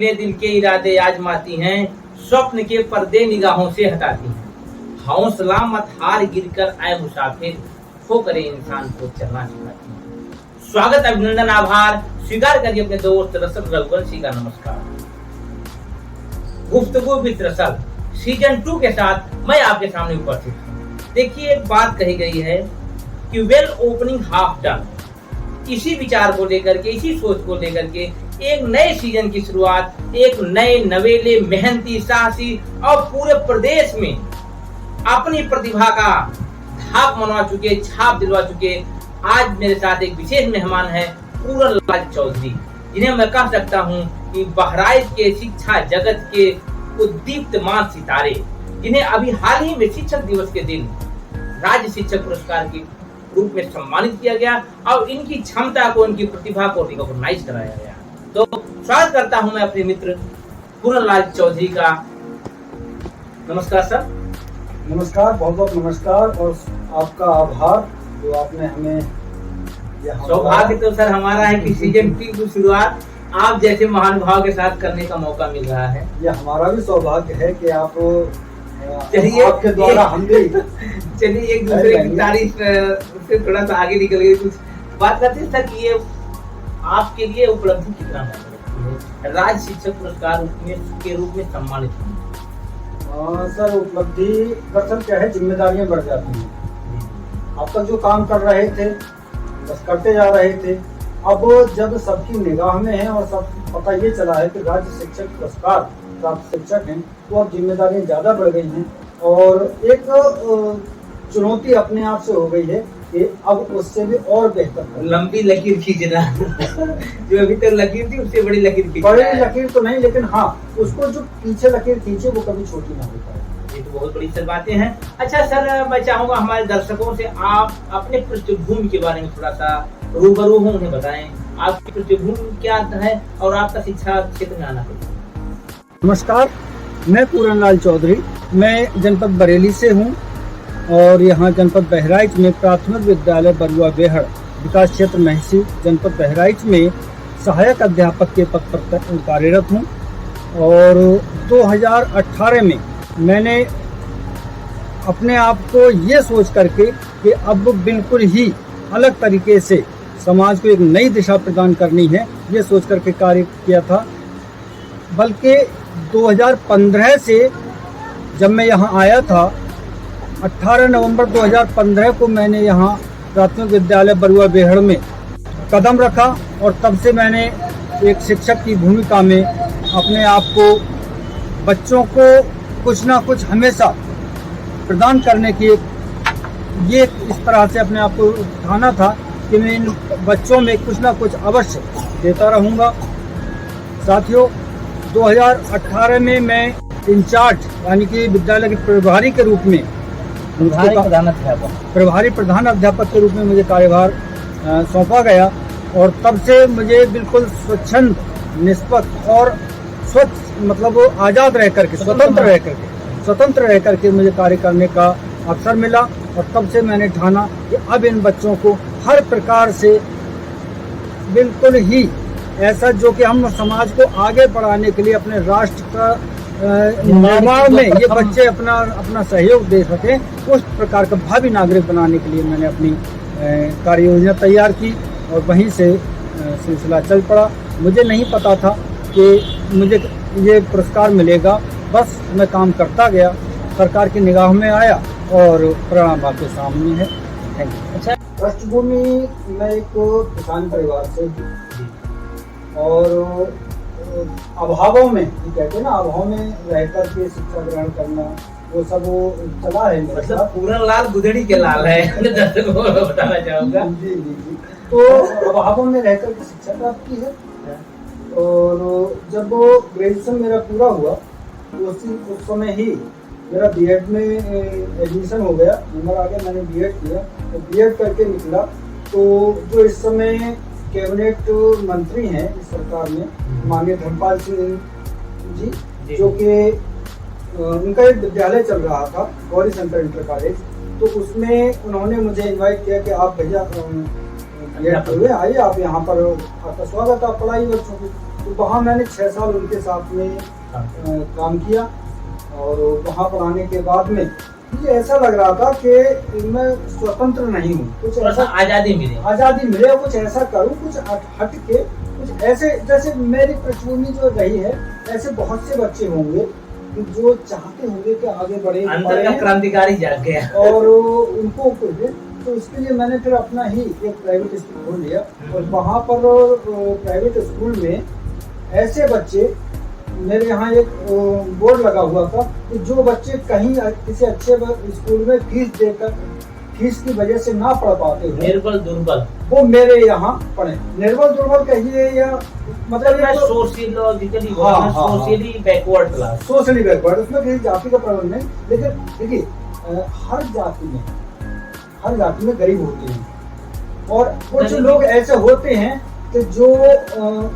मेरे दिल के इरादे आजमाती हैं, स्वप्न के पर्दे निगाहों से हटाती हैं। हौसला मत हार गिरकर आए मुसाफिर, खो करे इंसान को चलना सिखाती हैं। स्वागत, अभिनंदन, आभार स्वीकार करिए अपने दोस्त रसल रघुवंशी का नमस्कार। गुफ्तगू विद रसल सीजन 2 के साथ मैं आपके सामने उपस्थित हूँ। देखिए, एक बात कही गई है कि वेल ओपनिंग हाफ डन। इसी विचार को लेकर के, इसी सोच को लेकर के एक नए सीजन की शुरुआत एक नए नवेले, मेहनती, साहसी और पूरे प्रदेश में अपनी प्रतिभा का धाक मनवा चुके, छाप दिलवा चुके आज मेरे साथ एक विशेष मेहमान है पूरनलाल चौधरी, जिन्हें मैं कह सकता हूं कि बहराइच के शिक्षा जगत के उद्दीप्तमान सितारे, जिन्हें अभी हाल ही में शिक्षक दिवस के दिन राज्य शिक्षक पुरस्कार के रूप में सम्मानित किया गया और इनकी क्षमता को, इनकी प्रतिभा को रिकॉग्नाइज कराया गया। तो स्वागत करता हूं मैं अपने मित्र पूरनलाल चौधरी का। नमस्कार सर। नमस्कार, बहुत बहुत नमस्कार और आपका आभार जो आपने हमें। सौभाग्य तो सर हमारा है कि सीजन 2 की शुरुआत आप जैसे महानुभाव के साथ करने का मौका मिल रहा है। ये हमारा भी सौभाग्य है कि आप चलिए आपके द्वारा हम भी चलिए एक दूसरे की तारीफ से थोड़ा सा आगे निकल गए। कुछ बात करते हैं सर कि ये आपके लिए उपलब्धि कितना है राज्य शिक्षक पुरस्कार के रूप में सम्मानित होना? सर, उपलब्धि दरअसल क्या है, जिम्मेदारियां बढ़ जाती हैं। अब तक जो काम कर रहे थे बस करते जा रहे थे, अब जब सबकी निगाह में है और सब पता ये चला है कि राज्य शिक्षक पुरस्कार प्राप्त शिक्षक हैं, तो अब जिम्मेदारियां ज़्यादा बढ़ गई हैं और एक चुनौती अपने आप से हो गई है कि अब उससे भी और बेहतर लंबी लकीर खींचना जो अभी तक लकीर थी उससे बड़ी लकीर खींचना। बड़ी लकीर तो नहीं, लेकिन हाँ, उसको जो पीछे लकीर खींचे वो कभी छोटी ना हो पाए। ये तो बहुत बड़ी सर बातें हैं। अच्छा सर, मैं चाहूंगा हमारे दर्शकों से आप अपने पृष्ठभूमि के बारे में थोड़ा सा रूबरू हो उन्हें बताएं। आपकी पृष्ठभूमि क्या है और आपका शिक्षा क्षेत्र में आना कैसे? नमस्कार, मैं पूरनलाल चौधरी, मैं जनपद बरेली से हूँ और यहाँ जनपद बहराइच में प्राथमिक विद्यालय बरुआ बेहड़ विकास क्षेत्र महसी जनपद बहराइच में सहायक अध्यापक के पद पर कार्यरत हूँ। और 2018 में मैंने अपने आप को ये सोच करके कि अब बिल्कुल ही अलग तरीके से समाज को एक नई दिशा प्रदान करनी है, ये सोच करके कार्य किया था। बल्कि 2015 से जब मैं यहाँ आया था, 18 नवंबर 2015 को मैंने यहाँ प्राथमिक विद्यालय बरुआ बेहड़ में कदम रखा और तब से मैंने एक शिक्षक की भूमिका में अपने आप को, बच्चों को कुछ ना कुछ हमेशा प्रदान करने की ये इस तरह से अपने आप को ठाना था कि मैं इन बच्चों में कुछ ना कुछ अवश्य देता रहूँगा। साथियों, 2018 में मैं इंचार्ज यानी कि विद्यालय के प्रभारी के रूप में, प्रभारी प्रधान अध्यापक के रूप में मुझे कार्यभार सौंपा गया और तब से मुझे बिल्कुल स्वच्छंद, निष्पक्ष और स्वच्छ, मतलब वो आज़ाद रह करके, स्वतंत्र रह करके मुझे कार्य करने का अवसर मिला। और तब से मैंने ठाना कि अब इन बच्चों को हर प्रकार से बिल्कुल ही ऐसा जो कि हम समाज को आगे बढ़ाने के लिए, अपने राष्ट्र का निर्माण में ये बच्चे अपना सहयोग दे सकें, उस प्रकार का भावी नागरिक बनाने के लिए मैंने अपनी कार्य योजना तैयार की और वहीं से सिलसिला चल पड़ा। मुझे नहीं पता था कि मुझे ये पुरस्कार मिलेगा, बस मैं काम करता गया, सरकार की निगाह में आया और परिणाम आपके सामने है। Thank you. अच्छा, पृष्ठभूमि, मैं एक किसान परिवार से और अभावों में, ये कहते हैं ना, अभाव में रहकर के शिक्षा ग्रहण करना, वो सब चला है मेरे साथ। पूरनलाल गुदड़ी के लाल है बताना चाहूँगा। जी। तो अभावों में रहकर के शिक्षा प्राप्त की है और जब ग्रेजुएशन मेरा पूरा हुआ तो उस समय ही मेरा बीएड में एडमिशन हो गया, नंबर आ गया, मैंने बीएड किया। तो बीएड करके निकला तो जो इस समय कैबिनेट मंत्री हैं इस सरकार में, माननीय धर्मपाल सिंह जी, जो कि उनका एक विद्यालय चल रहा था, गौरी शंकर इंटर कॉलेज, तो उसमें उन्होंने मुझे इनवाइट किया कि आप भैया आइए, आप यहाँ पर आपका स्वागत, आप पढ़ाइए बच्चों की। तो वहाँ मैंने 6 साल उनके साथ में काम किया। और वहाँ पर आने के बाद में मुझे ऐसा लग रहा था कि मैं स्वतंत्र नहीं हूँ, कुछ ऐसा आज़ादी मिले और कुछ ऐसा करूँ, कुछ हट के कुछ ऐसे, जैसे मेरी पृष्ठभूमि जो रही है, ऐसे बहुत से बच्चे होंगे जो चाहते होंगे कि आगे बढ़े, अंदर का क्रांतिकारी जाग गया और उनको तो उसके लिए मैंने फिर अपना ही एक प्राइवेट स्कूल खोल लिया। और वहाँ पर प्राइवेट स्कूल में ऐसे बच्चे, मेरे यहाँ एक बोर्ड लगा हुआ था कि जो बच्चे कहीं किसी अच्छे स्कूल में फीस की वजह से ना पढ़ पाते हो, निर्बल दुर्बल, वो मेरे यहाँ पढ़े। निर्बल दुर्बल कहिए या मतलब sociologically socially backward class, socially backward, उसमें किसी जाति का प्रबंध नहीं। लेकिन देखिए हर जाति में गरीब होते हैं और कुछ लोग ऐसे होते हैं कि जो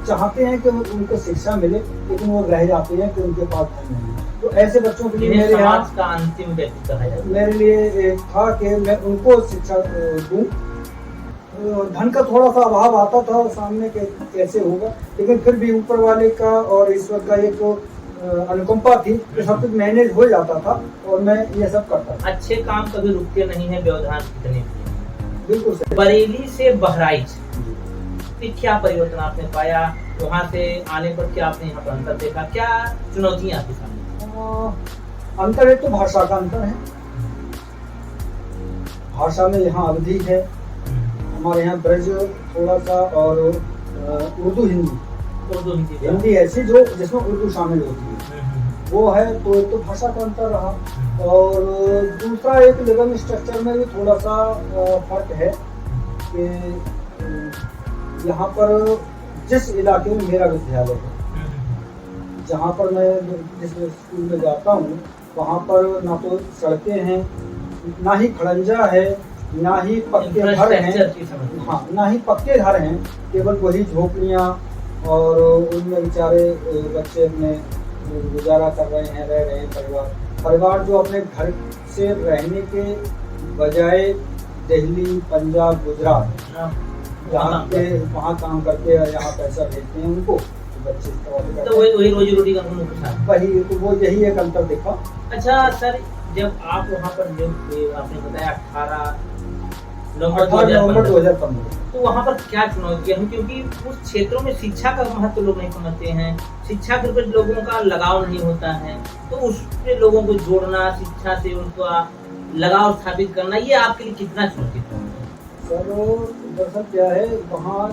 चाहते हैं कि उनको शिक्षा मिले, लेकिन वो रह जाते हैं कि उनके पास धन नहीं है। तो ऐसे बच्चों के लिए मेरे यहाँ का अंतिम व्यक्ति कहा जाता है। मेरे लिए था कि मैं उनको शिक्षा दूं। धन का थोड़ा सा अभाव आता था सामने के कैसे होगा, लेकिन फिर भी ऊपर वाले का और ईश्वर का एक अनुकंपा थी कि सब कुछ मैनेज हो जाता था और मैं ये सब करता था। अच्छे काम कभी रुकते नहीं है, व्यवधान कितने बिल्कुल सही। बरेली से बहराइच क्या परिवर्तन आपने पाया, वहाँ से आने पर क्या आपने यहाँ पर अंतर देखा, क्या चुनौतियाँ आपके सामने? अंतर है तो भाषा का अंतर है। भाषा में यहाँ अवधि है, हमारे यहाँ ब्रज थोड़ा सा, और उर्दू हिंदी ऐसी जो जिसमें उर्दू शामिल होती है वो है। तो एक तो भाषा का अंतर रहा, और दूसरा एक लिविंग स्ट्रक्चर में भी थोड़ा सा फर्क है कि यहाँ पर जिस इलाके में मेरा विद्यालय है, जहाँ पर मैं जिस स्कूल में जाता हूँ, वहाँ पर ना तो सड़कें हैं, ना ही खड़ंजा है, ना ही पक्के घर हैं, हाँ ना ही पक्के घर हैं, केवल वही झोपड़ियाँ, और उनमें बेचारे बच्चे अपने गुजारा कर रहे हैं, रह रहे हैं। परिवार जो अपने घर से रहने के बजाय दिल्ली, पंजाब, गुजरात जहाँ पे वहाँ काम करके यहाँ पैसा भेजते हैं उनको, तो बच्चे तो वही रोजी रोटी का वही, तो वो यही एक अंतर देखा। अच्छा सर, जब आप वहाँ पर जो आपने बताया 18 नवंबर 2015, तो वहाँ पर क्या चुनौतियाँ हुई? क्योंकि उस क्षेत्रों में शिक्षा का महत्व लोग नहीं समझते हैं, शिक्षा के प्रति लोगों का लगाव नहीं होता है, तो उससे लोगों को जोड़ना, शिक्षा से उनका लगाव स्थापित करना, ये आपके लिए कितना चुनौतीपूर्ण है? सर दरअसल क्या है, वहाँ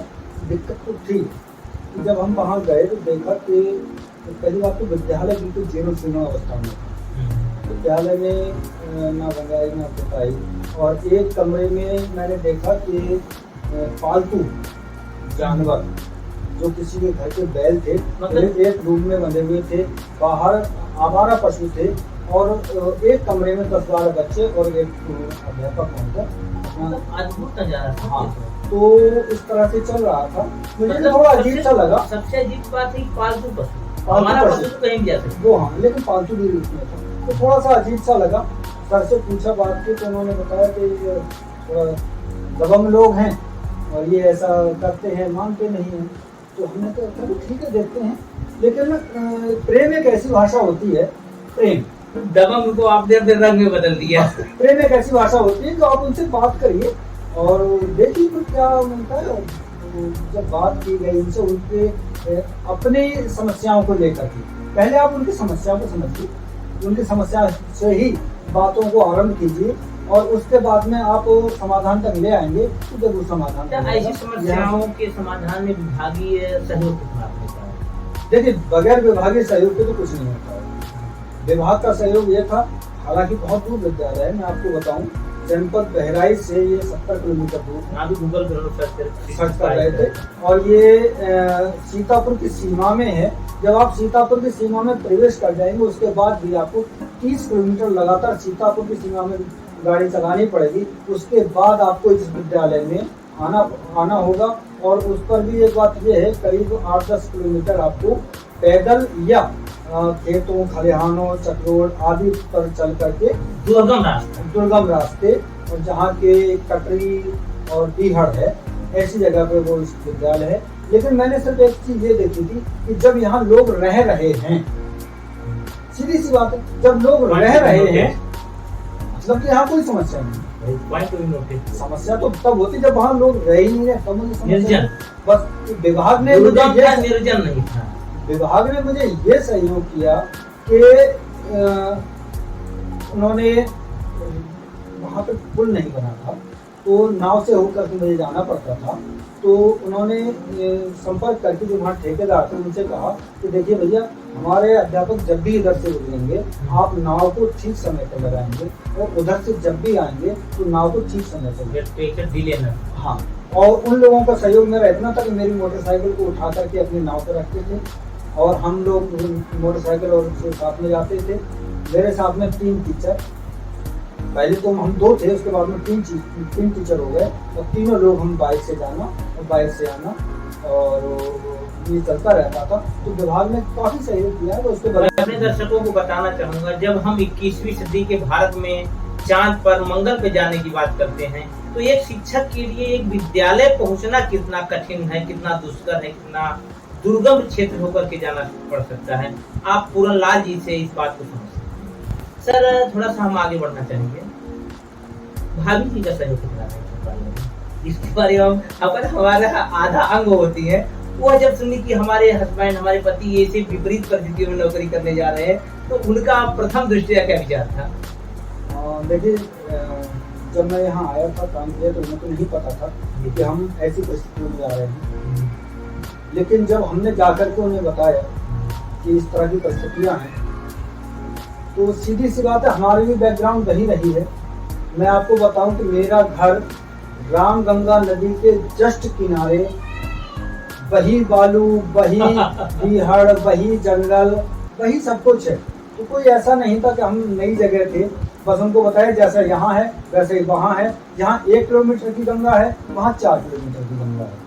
दिक्कत तो थी। जब हम वहाँ गए तो देखा कि पहली बात तो विद्यालय बिल्कुल जीर्ण शीर्ण अवस्था में, विद्यालय में ना रंगाई ना पुताई, और एक कमरे में मैंने देखा कि पालतू जानवर जो किसी के घर के बैल थे, मतलब एक रूम में बंधे हुए थे, बाहर आवारा पशु थे, और एक कमरे में 10-12 बच्चे और एक अध्यापक होंगे। अद्भुत नजारा था। हाँ, तो इस तरह से चल रहा था। मुझे थोड़ा अजीब सा लगा। सबसे अजीब बात है पालतू पशु, हमारा पशु तो कहीं भी जा सकता, वो हाँ, लेकिन पालतू भी उसमें था, तो थोड़ा सा अजीब सा लगा। सर से पूछा बात की, तो उन्होंने बताया कि थोड़ा दबंग लोग हैं और ये ऐसा करते हैं, मानते नहीं हैं। तो हमने कहा ठीक है, देखते हैं। लेकिन प्रेम एक ऐसी भाषा होती है, प्रेम, दबंग को आपने अपने रंग में बदल दिया। प्रेम एक ऐसी भाषा होती है कि आप उनसे बात करिए और देखिए तो क्या मिलता है। जब बात की गई उनसे, उनके अपनी समस्याओं को लेकर के, पहले आप उनकी समस्याओं को समझिए, उनकी समस्या से ही बातों को आरंभ कीजिए, और उसके बाद में आप समाधान तक ले आएंगे तो जरूर समाधान। ऐसी समस्याओं के समाधान में विभागीय सहयोग कितना आपने पाया? देखिए, बगैर विभागीय सहयोग के तो कुछ नहीं होता है। विभाग का सहयोग ये था, हालांकि बहुत दूर विद्यालय है, मैं आपको बताऊं, जनपद बहराइच से ये 70 किलोमीटर दूर, अभी गूगल सर्च कर रहे थे, और ये सीतापुर की सीमा में है। जब आप सीतापुर की सीमा में प्रवेश कर जाएंगे, उसके बाद भी आपको 30 किलोमीटर लगातार सीतापुर की सीमा में गाड़ी चलानी पड़ेगी। उसके बाद आपको इस विद्यालय में आना होगा, और उस पर भी एक बात ये है, करीब 8-10 किलोमीटर आपको पैदल या खेतों, खलिहानों, चक्रोड़ आदि पर चल करके दुर्गम रास्ते, और जहाँ के कटरी और डीहड़ है, ऐसी जगह पे वो विद्यालय है। लेकिन मैंने सिर्फ एक चीज ये देखी थी कि जब यहाँ लोग रह रहे हैं, सीधी सी बात है, जब लोग रह रहे हैं मतलब कि यहाँ कोई समस्या नहीं। समस्या तो तब होती जब वहाँ लोग रह ही नहीं रहे, तब मुझे समस्या। बस विभाग ने मुझे निर्जन नहीं था। विभाग ने मुझे ये सहयोग किया कि उन्होंने वहाँ पे पुल नहीं बना था, तो नाव से होकर के मुझे जाना पड़ता था। तो उन्होंने संपर्क करके जो वहाँ ठेकेदार थे उनसे कहा कि देखिए भैया, हमारे अध्यापक जब भी इधर से गुजरेंगे आप नाव को ठीक समय पर लगाएंगे, और उधर से जब भी आएंगे तो नाव को ठीक समय पर। हाँ, और उन लोगों का सहयोग मेरा इतना था कि मेरी मोटरसाइकिल को उठा करके अपनी नाव पर रखते थे और हम लोग मोटरसाइकिल और साथ में जाते थे। मेरे साथ में 3 टीचर, पहले तो हम 2 थे, उसके बाद में 3 टीचर हो गए, और तीनों लोग हम बाइक से जाना और बाइक से आना, और ये चलता रहता था। तो विभाग ने काफी सहयोग किया है। तो उसके बाद अपने दर्शकों को बताना चाहूंगा, जब हम 21वीं सदी के भारत में चांद पर, मंगल पे जाने की बात करते हैं, तो एक शिक्षक के लिए एक विद्यालय पहुंचना कितना कठिन है, कितना दुष्कर है, कितना दुर्गम क्षेत्र होकर के जाना पड़ सकता है। आप पूरनलाल जी से इस बात को समझते हैं। सर, थोड़ा सा हम आगे बढ़ना चाहेंगे। भाभी जी का सहयोग कितना है इसके बारे में? हमारा आधा अंग होती है, वो जब सुनी कि हमारे हस्बैंड, हमारे पति ऐसे विपरीत परिस्थितियों में नौकरी करने जा रहे हैं, तो उनका प्रथम दृष्टया क्या विचार था? देखिए, जब मैं यहाँ आया था काम किया तो मुझे नहीं पता था कि हम ऐसी परिस्थितियों में जा रहे हैं। लेकिन जब हमने जाकर के उन्हें बताया कि इस तरह की परिस्थितियाँ हैं, तो सीधी सी बात है, हमारी भी बैकग्राउंड वही रही है। मैं आपको बताऊं कि मेरा घर रामगंगा नदी के जस्ट किनारे, वही बालू, वही बीहड़, वही जंगल, वही सब कुछ है। तो कोई ऐसा नहीं था कि हम नई जगह थे, बस हमको बताया जैसा यहाँ है वैसे वहाँ है। यहाँ 1 किलोमीटर की गंगा है, वहाँ 4 किलोमीटर की गंगा है।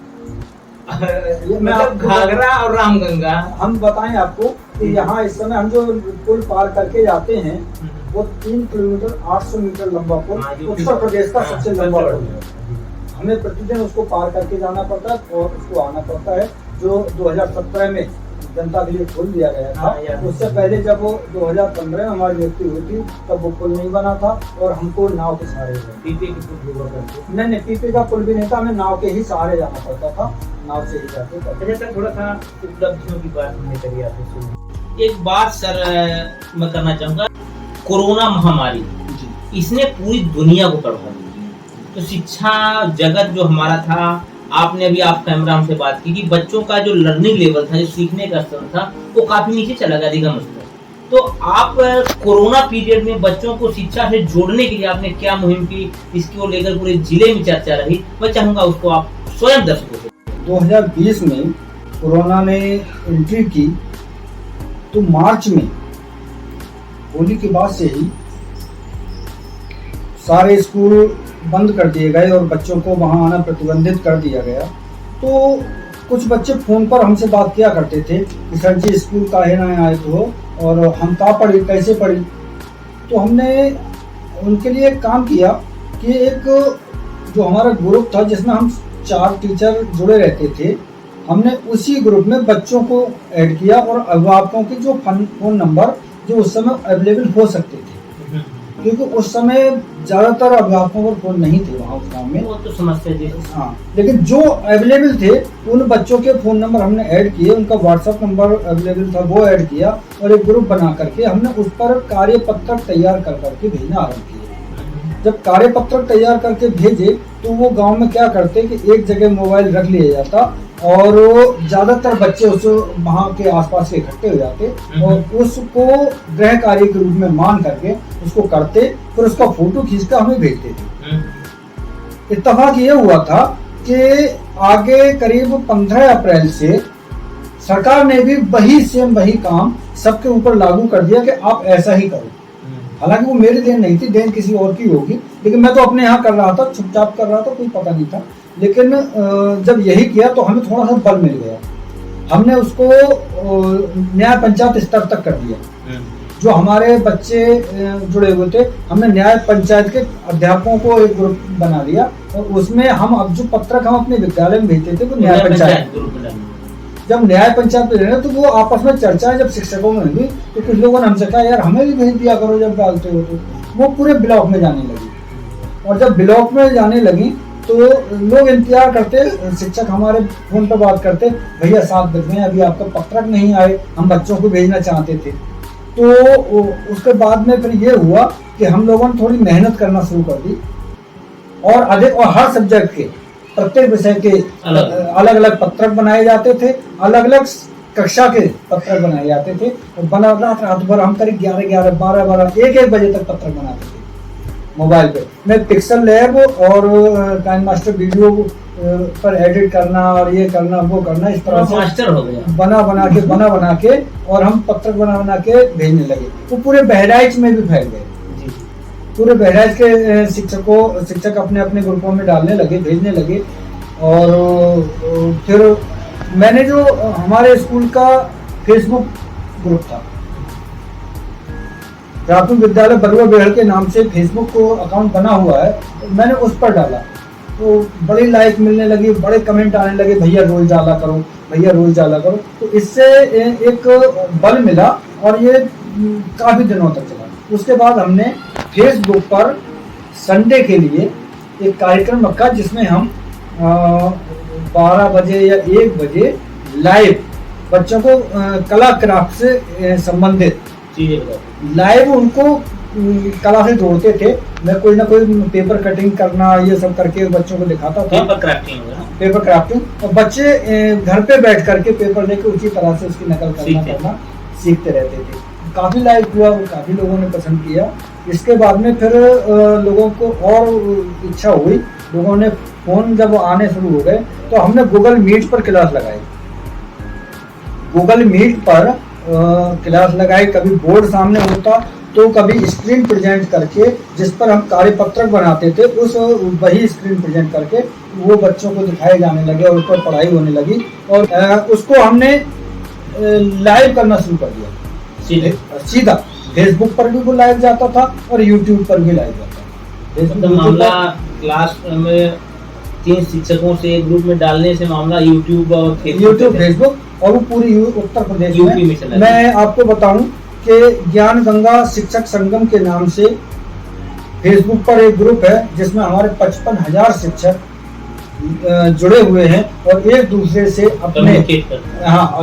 मतलब घाघरा और रामगंगा। हम बताएं आपको कि यहाँ इस समय हम जो पुल पार करके जाते हैं, वो 3 किलोमीटर 800 मीटर लंबा पुल, उत्तर प्रदेश का सबसे लंबा पुल है। हमें प्रतिदिन उसको पार करके जाना पड़ता है और उसको आना पड़ता है, जो 2017 में जनता के लिए खोल दिया गया था। उससे पहले जब वो 2015 में हमारी नियुक्ति हुई थी, तब वो पुल नहीं बना था और हमको नाव के सहारे नहीं, पीपे का पुल भी नहीं था, हमें नाव के ही सहारे जाना पड़ता था, नाव से ही जाते थे। सर, थोड़ा सा उपलब्धियों की बात हमने करी आपसे सुनी। एक बात सर मैं करना चाहूँगा, कोरोना महामारी इसने पूरी दुनिया को प्रभावित किया। तो शिक्षा जगत जो हमारा था, आपने अभी आप कैमरा हमसे बात की कि बच्चों का जो लर्निंग लेवल था, जो सीखने का स्तर था, वो काफी नीचे चला गया, अधिगम स्तर। तो आप कोरोना पीरियड में बच्चों को शिक्षा से जोड़ने के लिए आपने क्या मुहिम की, इसको लेकर पूरे जिले में चर्चा रही, मैं चाहूंगा उसको आप स्वयं दर्शकों से। 2020 में कोरोना ने एंट्री की, तो मार्च में होली के बाद से ही सारे स्कूल बंद कर दिए गए और बच्चों को वहां आना प्रतिबंधित कर दिया गया। तो कुछ बच्चे फोन पर हमसे बात किया करते थे कि सर जी स्कूल काहे ना आए तो, और हम कहाँ पढ़ी, कैसे पढ़ी। तो हमने उनके लिए एक काम किया कि एक जो हमारा ग्रुप था जिसमें हम 4 टीचर जुड़े रहते थे, हमने उसी ग्रुप में बच्चों को ऐड किया और अभिभावकों के जो फोन नंबर जो उस समय अवेलेबल हो सकते थे, क्योंकि उस समय ज्यादातर अभिभावकों को फोन नहीं थे वहाँ उस गाँव में, वो तो समस्या थी। हाँ, लेकिन जो अवेलेबल थे उन बच्चों के फोन नंबर हमने ऐड किए, उनका व्हाट्सएप नंबर अवेलेबल था वो ऐड किया, और एक ग्रुप बना करके हमने उस पर कार्यपत्रक तैयार कर करके भेजना आरम्भ किया। जब कार्यपत्रक तैयार करके भेजे तो वो गांव में क्या करते कि एक जगह मोबाइल रख लिया जाता और ज्यादातर बच्चे उस वहाँ के आसपास के इकट्ठे हो जाते और उसको गृह कार्य के रूप में मान करके उसको करते, फिर उसका फोटो खींचकर हमें भेजते थे। इत्तेफाक ये हुआ था कि आगे करीब 15 अप्रैल से सरकार ने भी वही काम सबके ऊपर लागू कर दिया कि आप ऐसा ही करो। हालांकि वो मेरी देन नहीं थी, देन किसी और की होगी, लेकिन मैं तो अपने यहाँ कर रहा था, चुपचाप कर रहा था, कोई पता नहीं था। लेकिन जब यही किया तो हमें थोड़ा सा बल मिल गया, हमने उसको न्याय पंचायत स्तर तक कर दिया। जो हमारे बच्चे जुड़े हुए थे, हमने न्याय पंचायत के अध्यापकों को एक ग्रुप बना लिया और उसमें हम अब जो पत्रक हम अपने विद्यालय में भेजते थे वो न्याय पंचायत ग्रुप बना। जब न्याय पंचायत में रहे तो वो आपस में चर्चा जब शिक्षकों में हुई तो कुछ लोगों ने हमसे कहा यार हमें भी भेज दिया करो जब डालते हो तो। वो पूरे ब्लॉक में जाने लगी और जब ब्लॉक में जाने लगी तो लोग इंतजार करते, शिक्षक हमारे फोन पर बात करते, भैया 7 बज गए अभी आपका पत्रक नहीं आए, हम बच्चों को भेजना चाहते थे। तो उसके बाद में फिर ये हुआ कि हम लोगों ने थोड़ी मेहनत करना शुरू कर दी और अधिक और हर सब्जेक्ट के प्रत्येक विषय के अलग अलग पत्रक बनाए जाते थे, अलग अलग कक्षा के पत्रक बनाए जाते थे और बना रात भर हम करीब 11, 12, 1 बजे तक पत्रक बनाते थे मोबाइल पे। मैं पिक्सल लैब और काइन मास्टर वीडियो पर एडिट करना और ये करना वो करना इस तरह से मास्टर हो गया। बना के और हम पत्रक बना के भेजने लगे। वो पूरे बहराइच में भी फैल गए। पूरे बहराइच के शिक्षक अपने अपने ग्रुपों में डालने लगे, भेजने लगे। और फिर मैंने जो हमारे स्कूल का फेसबुक ग्रुप था, प्राथमिक विद्यालय बरुआ बेहड़ के नाम से फेसबुक को अकाउंट बना हुआ है, मैंने उस पर डाला तो बड़ी लाइक मिलने लगी, बड़े कमेंट आने लगे, भैया रोज डाला करो, भैया रोज डाला करो। तो इससे एक बल मिला और ये काफी दिनों तक चला। उसके बाद हमने फेसबुक पर संडे के लिए एक कार्यक्रम रखा जिसमें हम 12 बजे या 1 बजे लाइव बच्चों को कला क्राफ्ट से संबंधित लाइव उनको कला से जोड़ते थे। मैं कोई ना कोई पेपर कटिंग करना ये सब करके बच्चों को दिखाता था, पेपर क्राफ्टिंग। और बच्चे घर पे बैठ करके पेपर लेके उसी तरह से उसकी नकल करना सीखते रहते थे। काफी लाइक हुआ, काफी लोगों ने पसंद किया। इसके बाद में फिर लोगों को और इच्छा हुई, लोगों ने फोन जब आने शुरू हो गए तो हमने गूगल मीट पर क्लास लगाई। गूगल मीट पर क्लास लगाई, कभी बोर्ड सामने होता तो कभी स्क्रीन प्रेजेंट करके जिस पर हम कार्यपत्रक बनाते थे उस वही स्क्रीन प्रेजेंट करके वो बच्चों को दिखाए जाने लगे और उस पर पढ़ाई होने लगी। और उसको हमने लाइव करना शुरू कर दिया सीधा। फेसबुक पर भी वो लाइव जाता था और यूट्यूब पर भी लाइव जाता था। मामला क्लास में 3 शिक्षकों से एक ग्रुप में डालने से मामला यूट्यूब और फेसबुक और वो पूरी उत्तर प्रदेश में। मैं आपको बताऊं कि ज्ञान गंगा शिक्षक संगम के नाम से फेसबुक पर एक ग्रुप है जिसमें हमारे 55,000 शिक्षक जुड़े हुए हैं और एक दूसरे से अपने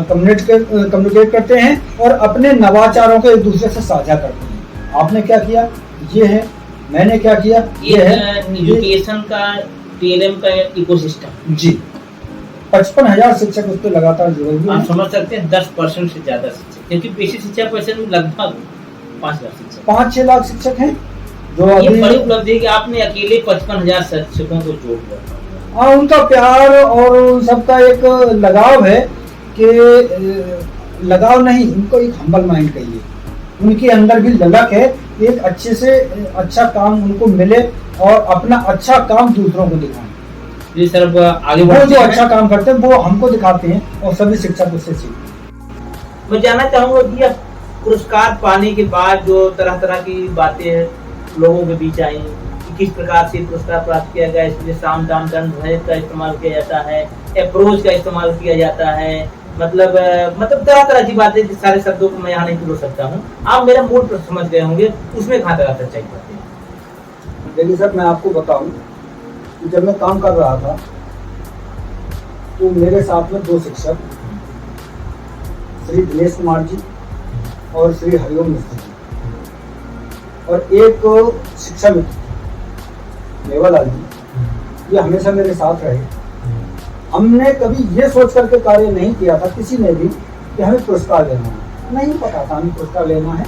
कम्युनिकेट करते हैं और अपने नवाचारों को एक दूसरे से साझा करते हैं। आपने क्या किया, ये है, मैंने क्या किया, ये है एजुकेशन का टीएलएम का इकोसिस्टम। जी 55,000 शिक्षक उस पर लगातार जुड़े हुए हैं। आप समझ सकते हैं 10% से ज्यादा शिक्षक, क्योंकि बेसिक शिक्षा परिषद में लगभग 5 लाख शिक्षक, 5-6 लाख शिक्षक हैं जो ये बड़ी उपलब्धि है कि आपने अकेले 55,000 शिक्षकों को जोड़ दिया। हाँ, उनका प्यार और सबका एक लगाव है कि लगाव नहीं, उनको एक हम्बल माइंड कहिए, उनके अंदर भी ललक है एक अच्छे से अच्छा काम उनको मिले और अपना अच्छा काम दूसरों को दिखाएं। जी सर, आगे वो जो अच्छा काम करते हैं वो हमको दिखाते हैं और सभी शिक्षक उससे सीखते। मैं जानना चाहूंगा कि अब पुरस्कार पाने के बाद जो तरह तरह की बातें लोगों के बीच आई, किस प्रकार से पुरस्कार प्राप्त किया गया, इसमें साम दाम दंड भेद का इस्तेमाल किया जाता है, अप्रोच का इस्तेमाल किया जाता है, मतलब तरह तरह की बातें, सारे शब्दों को मैं यहाँ नहीं बोल सकता हूँ। आप मेरा मूल प्रश्न समझ गए होंगे, उसमें कहाँ तक सच्चाई बातें। देखिए सर, मैं आपको बताऊं कि जब मैं काम कर रहा था तो मेरे साथ में 2 शिक्षक, श्री दिनेश कुमार जी और श्री हरिओम मिश्र जी, और एक शिक्षा मित्र मेवालाल जी, ये हमेशा मेरे साथ रहे। हमने कभी ये सोच करके कार्य नहीं किया था किसी ने भी कि हमें पुरस्कार लेना है, नहीं पता था हमें पुरस्कार लेना है,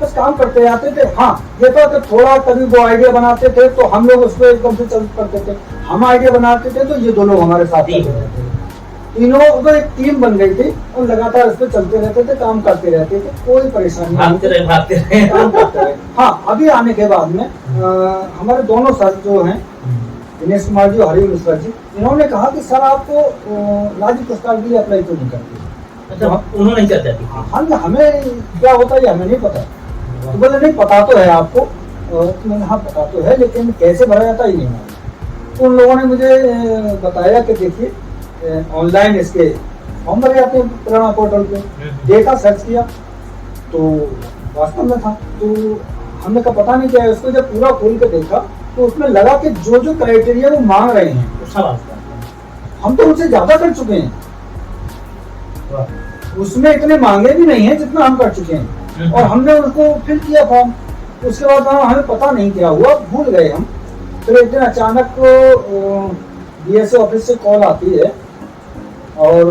बस काम करते जाते थे। हाँ, ये था कि थोड़ा कभी वो आइडिया बनाते थे तो हम लोग उसको एकदम से चल करते थे, हम आइडिया बनाते थे तो ये 2 लोग हमारे साथ रहते थे, तीनों तो एक टीम बन गई थी और लगातार इस पर चलते रहते थे, काम करते रहते थे, कोई परेशानी नहीं, भागते रहे। काम करते रहे। हाँ, अभी आने के बाद में हमारे दोनों सर जो हैं, दिनेश कुमार जी और हरिओम मिश्रा जी, इन्होंने कहा कि सर आपको राज्य पुरस्कार के लिए अप्लाई क्यों नहीं करते। अच्छा, उन्होंने क्या किया? हमें क्या होता है हमें नहीं पता, तो बोले नहीं पता तो है आपको। तो मैंने हाँ पता तो है, लेकिन कैसे भरा जाता ही नहीं मालूम। तो उन लोगों ने मुझे बताया कि देखिए ऑनलाइन इसके फॉर्म भरे जाते हैं प्रेरणा पोर्टल पे। देखा, सर्च किया तो वास्तव में था। तो हमने कहा पता नहीं क्या है, उसको जब पूरा खोल के देखा तो उसमें लगा कि जो जो क्राइटेरिया वो मांग रहे हैं तो सब आता हम तो उनसे ज्यादा कर चुके हैं। है। उसमें इतने मांगे भी नहीं है जितना हम कर चुके हैं। और हमने उनको फिल किया फॉर्म। उसके बाद हमें पता नहीं क्या हुआ, भूल गए हम। फिर एक दिन अचानक बीएसए ऑफिस से कॉल आती है और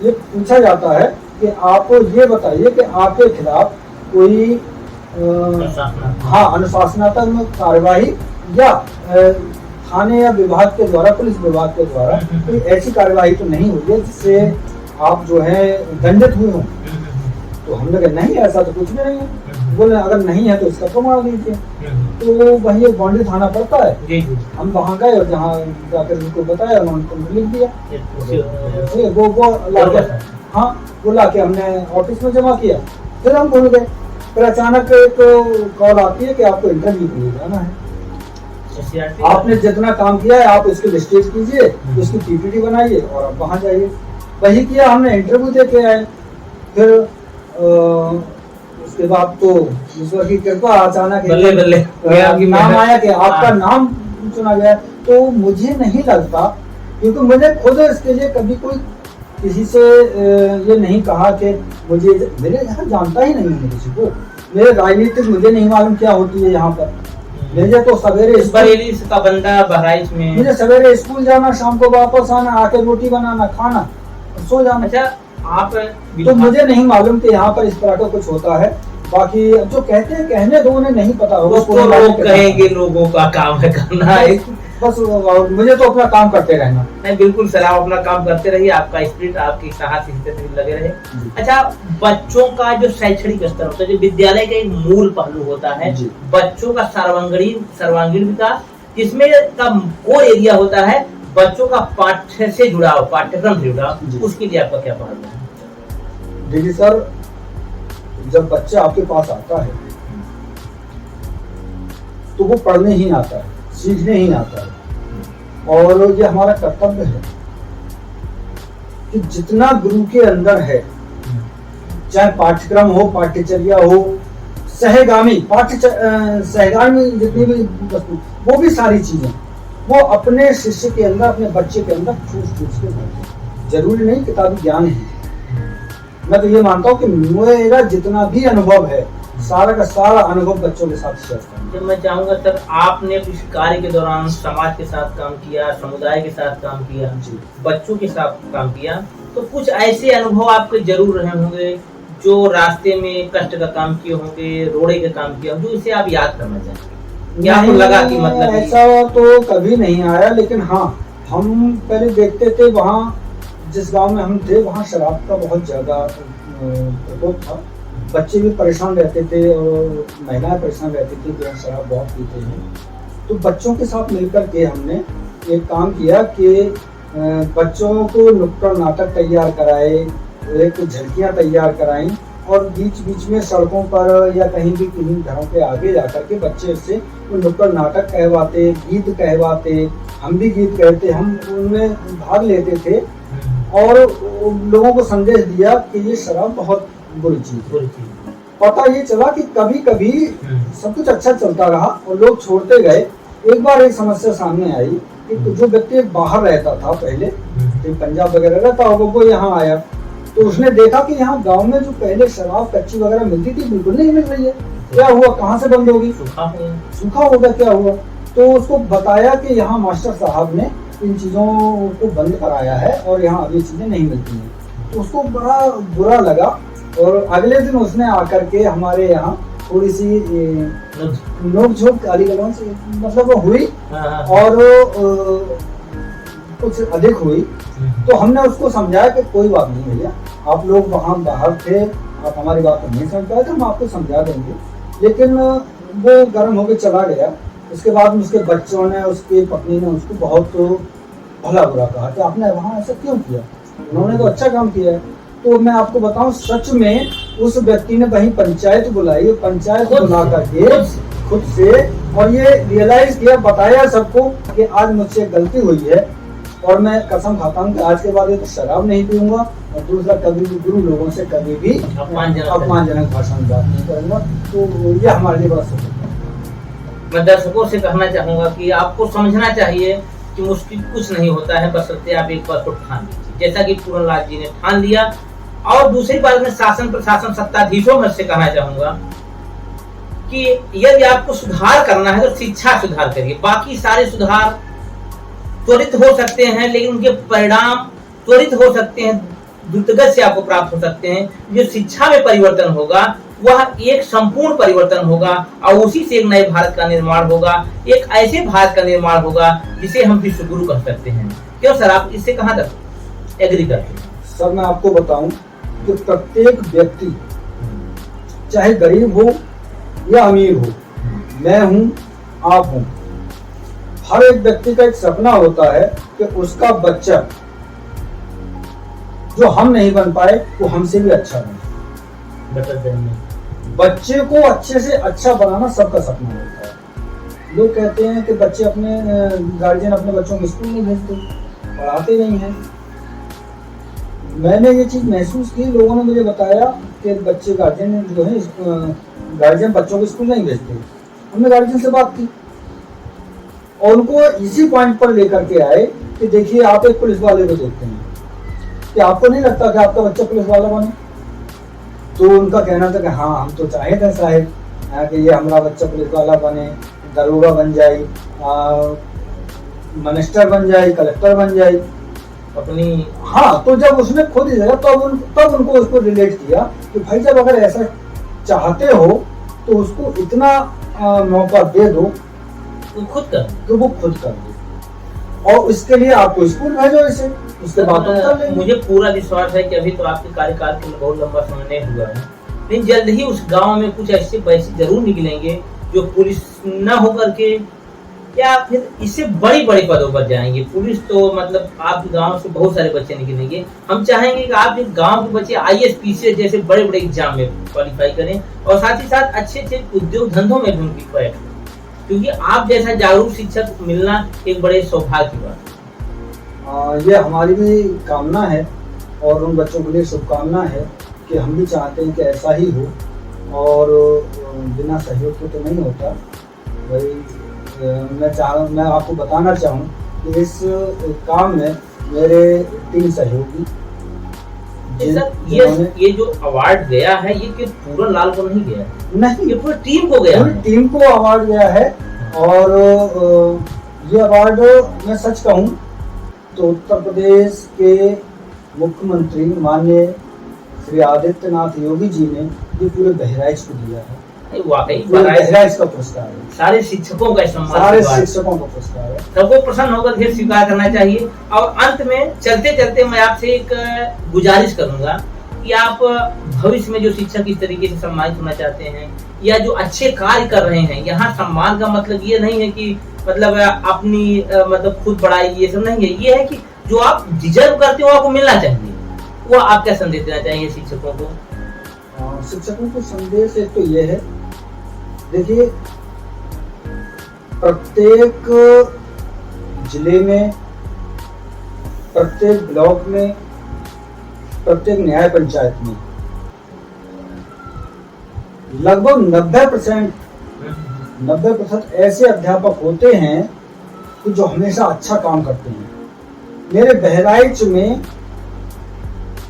ये पूछा जाता है कि आप ये बताइए कि आपके खिलाफ कोई हाँ अनुशासनात्मक कार्यवाही या थाने या विभाग के द्वारा, पुलिस विभाग के द्वारा कोई ऐसी कार्यवाही तो नहीं हुई है जिससे आप जो है दंडित हुए हों। तो हमने कहा नहीं, ऐसा तो कुछ भी नहीं है। बोले अगर नहीं है तो इसका प्रमाण दीजिए। तो वही एक बाउंड्री थाना पड़ता है। हम वहाँ गए और जहाँ जाकर उनको बताया, उन्होंने उनको लिख दिया। वो ला के हाँ वो ला के हमने ऑफिस में जमा किया। फिर हम भूल गए। फिर अचानक एक कॉल आती है कि आपको इंटरव्यू के लिए जाना है। आपने जितना काम किया है आप उसकी लिस्टेज कीजिए, उसकी पीपीटी बनाइए और आप वहाँ जाइए। वही किया हमने, इंटरव्यू दे के आए। फिर उसके बाद तो ईश्वर की कृपा अचानक नाम आया कि आपका नाम चुना गया। तो मुझे नहीं लगता, क्योंकि मुझे खुद इसके लिए कभी कोई किसी से ये नहीं कहा कि मुझे, मेरे यहाँ जानता ही नहीं है किसी को। मेरे राजनीतिक मुझे नहीं मालूम क्या होती है यहाँ पर। मुझे तो सवेरे बरेली का बंदा बहराइच में, मुझे सवेरे स्कूल जाना, शाम को वापस आना, आके रोटी बनाना, खाना, सो जाना। अच्छा आप तो मुझे नहीं मालूम कि यहाँ पर इस तरह का कुछ होता है। बाकी जो कहते हैं कहने दो, उन्हें नहीं पता होगा। तो लोग कहेंगे लोगों का काम है करना है, बस मुझे तो अपना काम करते रहना। नहीं बिल्कुल सर, आप अपना काम करते रहिए, आपका स्पिरिट आपकी साहस इसी तरह से लगे रहे। अच्छा, बच्चों का जो शैक्षणिक स्तर होता है, जो विद्यालय का एक मूल पहलू होता है, बच्चों का सर्वांगीण विकास, जिसमें का कोर एरिया होता है बच्चों का पाठ्य से जुड़ाव, पाठ्यक्रम से जुड़ाव, उसके लिए आपका क्या पहलू है? देखिए सर, जब बच्चा आपके पास आता है तो वो पढ़ने ही आता है, सीखने ही आता है। और ये हमारा कर्तव्य है कि जितना गुरु के अंदर है, चाहे पाठ्यक्रम हो, पाठ्यचर्या हो, सहगामी सहगामी जितनी भी वस्तु, वो भी सारी चीजें वो अपने शिष्य के अंदर, अपने बच्चे के अंदर ठूस के भरते। जरूरी नहीं किताबी ज्ञान है। मैं तो ये मानता हूँ कि मेरा जितना भी अनुभव है, सारा का सारा अनुभव बच्चों के साथ शेयर करना। मैं चाहूंगा सर, आपने इस कार्य के दौरान समाज के साथ काम किया, समुदाय के साथ काम किया, बच्चों के साथ काम किया, तो कुछ ऐसे अनुभव आपके जरूर रहे होंगे जो रास्ते में कष्ट का काम किए होंगे, रोड़े का काम किया, जो इसे आप याद करना चाहेंगे? क्या आपको लगा कि मतलब ऐसा तो कभी नहीं आया, लेकिन हाँ हम पहले देखते थे, वहाँ जिस गांव में हम थे वहाँ शराब का बहुत ज्यादा प्रकोप था। बच्चे भी परेशान रहते थे और महिलाएं परेशान रहती थी, जो शराब बहुत पीते हैं। तो बच्चों के साथ मिलकर के हमने एक काम किया कि बच्चों को नुक्कड़ नाटक तैयार कराए, एक झलकियाँ तैयार कराई, और बीच बीच में सड़कों पर या कहीं भी किन्हीं घरों के आगे जाकर के बच्चे उससे नुक्कड़ नाटक कहवाते, गीत कहवाते, हम भी गीत कहते, हम उनमें भाग लेते थे और लोगों को संदेश दिया कि ये शराब बहुत बुरी चीज है। पता ये चला कि कभी कभी सब कुछ अच्छा चलता रहा और लोग छोड़ते गए। एक बार एक समस्या सामने आई कि जो व्यक्ति बाहर रहता था पहले, पंजाब वगैरह रहता होगा, वो यहाँ आया तो उसने देखा कि यहाँ गांव में जो पहले शराब कच्ची वगैरह मिलती थी बिल्कुल नहीं मिल रही है। क्या हुआ, कहाँ से बंद होगी, सूखा होगा, क्या हुआ? तो उसको बताया कि यहाँ मास्टर साहब ने इन चीजों को बंद कराया है और यहाँ अभी चीजें नहीं मिलती हैं। तो उसको बड़ा बुरा लगा और अगले दिन उसने आकर के हमारे यहाँ थोड़ी सी नोक-झोंक गाली-गलौज से मतलब हुई और कुछ अधिक हुई। तो हमने उसको समझाया कि कोई बात नहीं भैया, आप लोग वहाँ बाहर थे, आप हमारी बात को नहीं समझ पाए, तो हम आपको समझा देंगे। लेकिन वो गर्म होकर चला गया। उसके बाद उसके बच्चों ने, उसकी पत्नी ने उसको बहुत भला बुरा कहा कि आपने वहाँ ऐसा क्यों किया, उन्होंने तो अच्छा काम किया है। तो मैं आपको बताऊं सच में उस व्यक्ति ने वहीं पंचायत बुलाई, पंचायत बुला करके खुद से, और ये रियलाइज किया, बताया सबको कि आज मुझसे गलती हुई है और मैं कसम खाता हूँ कि आज के बाद ये तो शराब नहीं पीऊंगा और दूसरा कभी भी गुरु लोगों से कभी भी अपमानजनक भाषा में बात नहीं करूंगा। तो ये हमारे लिए बड़ा सुख है। मैं दर्शकों से कहना चाहूंगा कि आपको समझना चाहिए कि मुश्किल कुछ नहीं होता है, बशर्ते आप एक बार को ठान लीजिए, जैसा कि पूरनलाल जी ने ठान लिया। और दूसरी बात में शासन प्रशासन सत्ताधीशों में से कहना चाहूंगा कि यदि आपको सुधार करना है तो शिक्षा सुधार करिए। बाकी सारे सुधार त्वरित हो सकते हैं, लेकिन उनके परिणाम त्वरित हो सकते हैं, द्रुतगति से आपको प्राप्त हो सकते हैं। जो शिक्षा में परिवर्तन होगा वह एक संपूर्ण परिवर्तन होगा और उसी से एक नए भारत का निर्माण होगा, एक ऐसे भारत का निर्माण होगा जिसे हम विश्व गुरु कह सकते हैं। क्यों सर, आप इससे कहां तक एग्री करते हैं? सर मैं आपको बताऊं कि प्रत्येक व्यक्ति चाहे गरीब हो या अमीर हो, मैं हूं, आप हूं, हर एक व्यक्ति का एक सपना होता है कि उसका बच्चा जो हम नहीं बन पाए वो हमसे भी अच्छा बने। बच्चे को अच्छे से अच्छा बनाना सबका सपना होता है। लोग कहते हैं कि बच्चे अपने गार्जियन अपने बच्चों को स्कूल नहीं भेजते, पढ़ाते नहीं हैं। मैंने ये चीज महसूस की, लोगों ने मुझे बताया कि बच्चे गार्जियन जो है गार्जियन बच्चों को स्कूल नहीं भेजते। हमने गार्जियन से बात की और उनको इसी पॉइंट पर लेकर के आए कि देखिए आप एक पुलिस वाले को देखते हैं कि आपको नहीं लगता कि आपका बच्चा पुलिस वाला बने? तो उनका कहना था कि हाँ हम तो चाहे थे साहब कि ये हमारा बच्चा पुलिस वाला बने, दरोगा बन जाए, मिनिस्टर बन जाए, कलेक्टर बन जाए अपनी। हाँ, तो जब उसने खुद ही जगह तब उनको उसको रिलेट किया कि भाई जब अगर ऐसा चाहते हो तो उसको इतना मौका दे दो तो खुद कर, तो वो खुद कर दे और इसके लिए आपको स्कूल भेजो इसे, उसके बाद मुझे पूरा विश्वास है कि अभी तो आपके कार्यकाल के बहुत लंबा समय नहीं हुआ है, लेकिन जल्द ही उस गांव में कुछ ऐसे पैसे जरूर निकलेंगे जो पुलिस न होकर के या फिर इससे बड़ी बड़ी पदों पर जाएंगे। पुलिस तो मतलब आपके गांव से बहुत सारे बच्चे निकलेंगे। हम चाहेंगे कि आप गांव के बच्चे IAS PCS जैसे बड़े बड़े एग्जाम में क्वालिफाई करें और साथ ही साथ अच्छे अच्छे उद्योग धंधों में भी उनकी प्रयास, क्योंकि आप जैसा जागरूक शिक्षक मिलना एक बड़े सौभाग्य की बात। ये हमारी भी कामना है और उन बच्चों के लिए शुभकामना है कि हम भी चाहते हैं कि ऐसा ही हो और बिना सहयोग के तो नहीं होता भाई। मैं आपको बताना चाहूँ कि इस काम में मेरे 3 सहयोगी। ये जो अवार्ड गया है ये कि पूरनलाल को नहीं गया है, नहीं, ये पूरी टीम को गया है। टीम को अवार्ड गया है और ये अवार्ड मैं सच कहूँ तो उत्तर प्रदेश के मुख्यमंत्री माननीय श्री आदित्यनाथ योगी जी ने ये पूरे बहराइच को दिया है। वाकई बहराइच का पुरस्कार है, सारे शिक्षकों का सम्मान, सारे शिक्षकों का पुरस्कार है। सबको प्रसन्न होकर फिर स्वीकार करना चाहिए। और अंत में चलते चलते मैं आपसे एक गुजारिश करूंगा कि आप भविष्य में जो शिक्षक इस तरीके से सम्मानित होना चाहते हैं या जो अच्छे कार्य कर रहे हैं, यहाँ सम्मान का मतलब ये नहीं है कि मतलब अपनी मतलब खुद बढ़ाई, ये सब नहीं है। ये है कि जो आप डिजर्व करते हो आपको मिलना चाहिए। वो आप क्या संदेश देना चाहिए शिक्षकों को? शिक्षकों को संदेश एक तो ये है, देखिए प्रत्येक जिले में, प्रत्येक ब्लॉक में, प्रत्येक न्याय पंचायत में लगभग 90% ऐसे अध्यापक होते हैं कि जो हमेशा अच्छा काम करते हैं। मेरे बहराइच में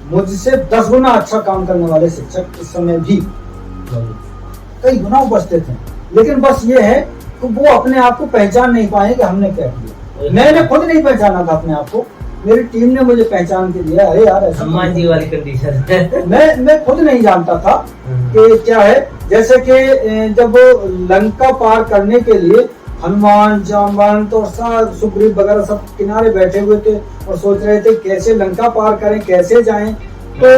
मुझसे 10 गुना अच्छा काम करने वाले शिक्षक इस समय भी कई गुना उपस्थित हैं, लेकिन बस ये है कि वो अपने आप को पहचान नहीं पाए कि हमने क्या किया। मैंने खुद नहीं पहचाना था अपने आप को, मेरी टीम ने मुझे पहचान के दिया। अरे यार ऐसा जी वाली कंडीशन मैं खुद नहीं जानता था कि क्या है। जैसे कि जब लंका पार करने के लिए हनुमान, जामवंत और सुग्रीव वगैरह सब किनारे बैठे हुए थे और सोच रहे थे कैसे लंका पार करें, कैसे जाएं, तो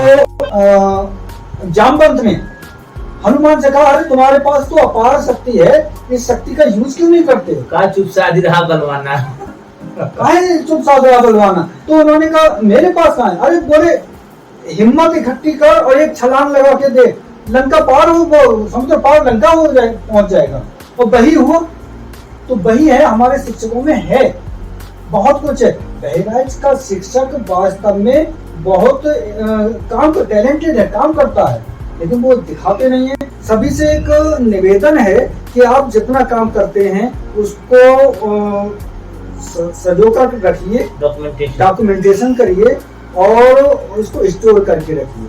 जामवंत ने हनुमान से कहा अरे तुम्हारे पास तो अपार शक्ति है, इस शक्ति का यूज क्यों नहीं करते? कहा चुप साधी रहा बलवाना। काहे चुप साधा बलवाना? तो उन्होंने कहा मेरे पास कहाँ है? अरे बोले हिम्मत इकट्ठी कर और एक छलांग लगा के दे, लंका पार हो, वो समुद्र पार लंका हो जाए, पहुंच जाएगा। और वही हुआ। तो वही है, हमारे शिक्षकों में है, बहुत कुछ है। बहराइच का शिक्षक वास्तव में बहुत टैलेंटेड है, काम करता है, लेकिन वो दिखाते नहीं है। सभी से एक निवेदन है कि आप जितना काम करते हैं उसको सजोकर रखिए, डॉक्यूमेंटेशन करिए और उसको स्टोर करके रखिए।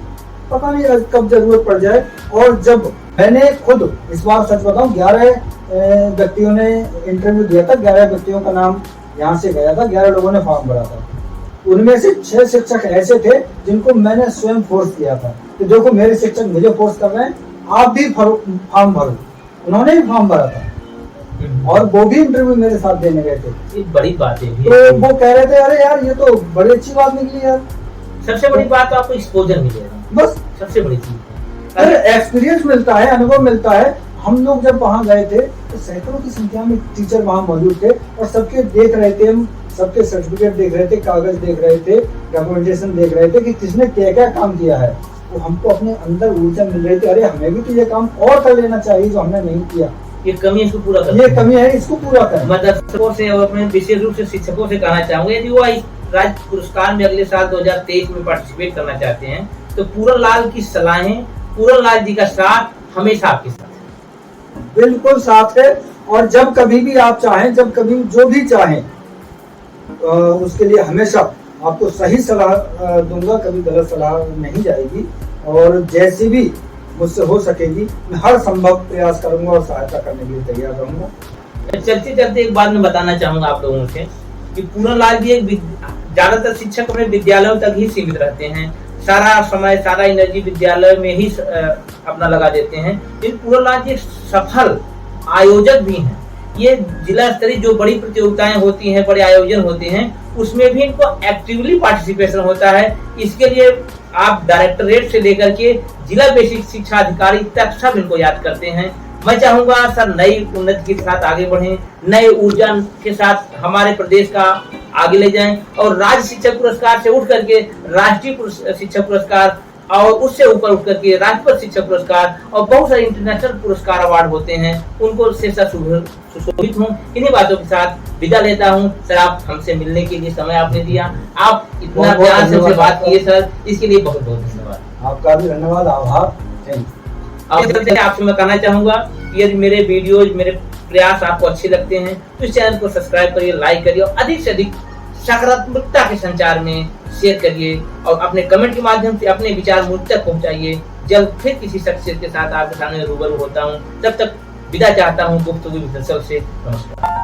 पता नहीं कब जरूरत पड़ जाए। और जब मैंने खुद इस बार सच बताऊं, 11 व्यक्तियों ने इंटरव्यू दिया था, 11 व्यक्तियों का नाम यहाँ से गया था, 11 लोगों ने फॉर्म भरा था। उनमें से 6 शिक्षक ऐसे थे जिनको मैंने स्वयं फोर्स किया था कि देखो मेरे शिक्षक मुझे फोर्स कर रहे हैं, आप भी फॉर्म भरो। उन्होंने भी फॉर्म भरा था और वो भी इंटरव्यू मेरे साथ देने गए थे। एक बड़ी बात है। तो वो कह रहे थे अरे यार ये तो बड़ी अच्छी बात निकली यार। सबसे बड़ी बात तो आपको एक्सपोजर मिलेगा, बस सबसे बड़ी चीज। अरे एक्सपीरियंस मिलता है, अनुभव मिलता है। हम लोग जब वहाँ गए थे तो सैकड़ों की संख्या में टीचर वहाँ मौजूद थे और सबके देख रहे थे, हम सबके सर्टिफिकेट देख रहे थे, कागज देख रहे थे, डॉक्यूमेंटेशन देख रहे थे कि किसने क्या क्या काम किया है। तो हमको अपने अंदर ऊर्जा मिल रही थी, अरे हमें भी तो ये काम और कर लेना चाहिए जो हमने नहीं किया। ये कमी है, इसको पूरा करें। ये कमी है, इसको पूरा करें। मैं दर्शकों से और अपने विशेष रूप से शिक्षकों से कहना चाहूंगा, यदि वो इस राज्य पुरस्कार में अगले साल 2023 में पार्टिसिपेट करना चाहते हैं तो पूरन लाल की सलाहें, पूरन लाल जी का साथ हमेशा आपके साथ है। बिल्कुल साथ है। और जब कभी भी आप चाहें, जब कभी जो भी चाहें, उसके लिए हमेशा आपको सही सलाह दूंगा, कभी गलत सलाह नहीं जाएगी। और जैसी भी मुझसे हो सकेगी मैं हर संभव प्रयास करूंगा और सहायता करने के लिए तैयार रहूंगा। चलते चलते एक बात मैं बताना चाहूंगा आप लोगों से कि पूरन लाल जी एक ज्यादातर शिक्षक अपने विद्यालयों तक ही सीमित रहते हैं, सारा समय सारा एनर्जी विद्यालय में ही अपना लगा देते हैं। लेकिन पूरन लाल जी एक सफल आयोजक भी हैं। ये जिला स्तरीय जो बड़ी प्रतियोगिताएं होती हैं, बड़े आयोजन होते हैं, उसमें भी इनको एक्टिवली पार्टिसिपेशन होता है। इसके लिए आप डायरेक्टरेट से लेकर के जिला बेसिक शिक्षा अधिकारी तक सब इनको याद करते हैं। मैं चाहूंगा सर नई उन्नति के साथ आगे बढ़ें, नए ऊर्जा के साथ हमारे प्रदेश का आगे ले जाएं और राज्य शिक्षक पुरस्कार से उठ करके राष्ट्रीय शिक्षक पुरस्कार और उससे ऊपर उठ करके राष्ट्रपति शिक्षक पुरस्कार और बहुत सारे इंटरनेशनल पुरस्कार अवार्ड होते हैं, उनको से सुशोभित हूँ। इन्हीं बातों के साथ विदा लेता हूँ। सर आप हमसे मिलने के लिए समय आपने दिया, आप इतना प्यार से बात किए सर, इसके लिए बहुत बहुत धन्यवाद। आपका भी धन्यवाद, आभार। आपसे मैं कहना चाहूंगा कि यदि मेरे वीडियोज, मेरे प्रयास आपको अच्छे लगते हैं तो इस चैनल को सब्सक्राइब करिए, लाइक करिए और अधिक से अधिक सकारात्मकता के संचार में शेयर करिए और अपने कमेंट के माध्यम से अपने विचार मुझ तक पहुंचाइए। जल्द फिर किसी शख्सियत के साथ आपके सामने रूबरू होता हूं, तब तक विदा चाहता हूं। गुफ्तगू मुसलसल से नमस्कार।